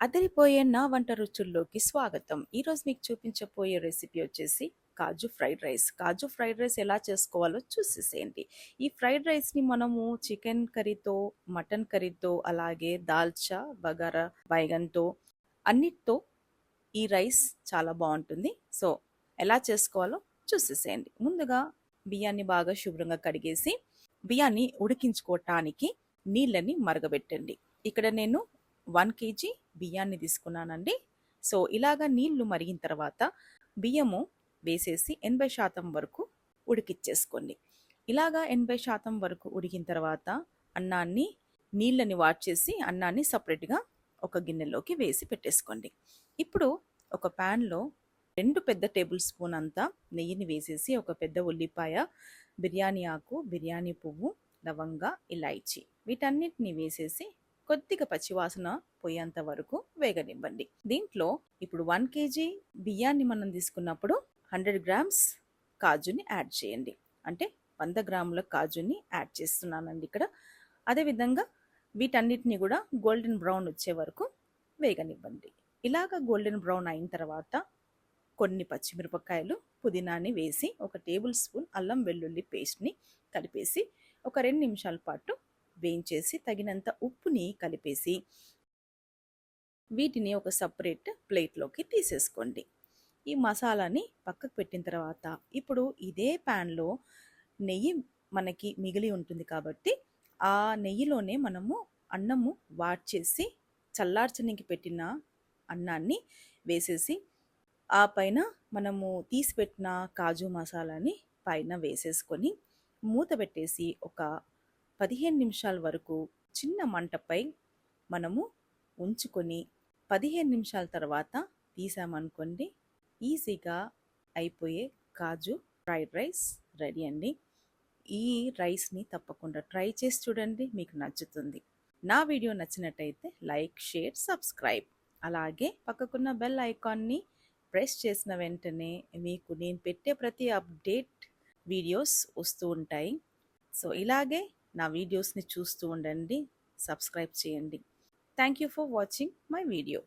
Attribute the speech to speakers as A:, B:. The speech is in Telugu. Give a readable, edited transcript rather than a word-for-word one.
A: అదిరిపోయే నా వంట రుచుల్లోకి స్వాగతం. ఈరోజు మీకు చూపించబోయే రెసిపీ వచ్చేసి కాజు ఫ్రైడ్ రైస్. కాజు ఫ్రైడ్ రైస్ ఎలా చేసుకోవాలో చూసేసేయండి. ఈ ఫ్రైడ్ రైస్‌ని మనము చికెన్ కర్రీతో, మటన్ కర్రీతో, అలాగే దాల్చా, బగారా, బైగన్‌తో అన్నిటితో ఈ రైస్ చాలా బావుంటుంది. సో, ఎలా చేసుకోవాలో చూసేసేయండి. ముందుగా బియ్యాన్ని బాగా శుభ్రంగా కడిగేసి, బియ్యాన్ని ఉడికించుకోవటానికి నీళ్ళని మరగబెట్టండి. ఇక్కడ నేను 1 కేజీ బియ్యాన్ని తీసుకున్నానండి. సో, ఇలాగ నీళ్లు మరిగిన తర్వాత బియ్యము వేసేసి 80% వరకు ఉడికిచ్చేసుకోండి. ఇలాగా 80% వరకు ఉడికిన తర్వాత అన్నాన్ని నీళ్ళని వాడ్చేసి అన్నాన్ని సపరేట్‌గా ఒక గిన్నెలోకి వేసి పెట్టేసుకోండి. ఇప్పుడు ఒక ప్యాన్‌లో 2 పెద్ద టేబుల్ స్పూన్ అంతా నెయ్యిని వేసేసి ఒక పెద్ద ఉల్లిపాయ, బిర్యానీ ఆకు, బిర్యానీ పువ్వు, లవంగ, ఇలాయచీ వీటన్నిటిని వేసేసి కొద్దిగా పచ్చివాసన పోయేంత వరకు వేగనివ్వండి. దీంట్లో ఇప్పుడు 1 కేజీ బియ్యాన్ని మనం తీసుకున్నప్పుడు 100 గ్రామ్స్ కాజుని యాడ్ చేయండి. అంటే 100 గ్రాముల కాజుని యాడ్ చేస్తున్నానండి ఇక్కడ. అదేవిధంగా వీటన్నిటిని కూడా గోల్డెన్ బ్రౌన్ వచ్చే వరకు వేగనివ్వండి. ఇలాగ గోల్డెన్ బ్రౌన్ అయిన తర్వాత కొన్ని పచ్చిమిరపకాయలు, పుదీనాని వేసి ఒక టేబుల్ స్పూన్ అల్లం వెల్లుల్లి పేస్ట్ని కలిపేసి ఒక 2 నిమిషాల పాటు వేయించేసి తగినంత ఉప్పుని కలిపేసి వీటిని ఒక సపరేట్ ప్లేట్లోకి తీసేసుకోండి. ఈ మసాలాని పక్కకు పెట్టిన తర్వాత ఇప్పుడు ఇదే ప్యాన్లో నెయ్యి మనకి మిగిలి ఉంటుంది కాబట్టి ఆ నెయ్యిలోనే మనము అన్నము వాడ్చేసి చల్లార్చనికి పెట్టిన అన్నాన్ని వేసేసి ఆ పైన మనము తీసిపెట్టిన కాజు మసాలాని పైన వేసేసుకొని మూత పెట్టేసి ఒక 15 నిమిషాల వరకు చిన్న మంటపై మనము ఉంచుకొని 15 నిమిషాల తర్వాత తీసామనుకోండి ఈజీగా అయిపోయే కాజు ఫ్రైడ్ రైస్ రెడీ అండి. ఈ రైస్ని తప్పకుండా ట్రై చేసి చూడండి, మీకు నచ్చుతుంది. నా వీడియో నచ్చినట్టయితే లైక్, షేర్, సబ్స్క్రైబ్, అలాగే పక్కకున్న బెల్ ఐకాన్ని ప్రెస్ చేసిన వెంటనే మీకు నేను పెట్టే ప్రతి అప్డేట్ వీడియోస్ వస్తూ ఉంటాయి. సో ఇలాగే నా వీడియోస్ని చూస్తూ ఉండండి, సబ్స్క్రైబ్ చేయండి. Thank you for watching my video.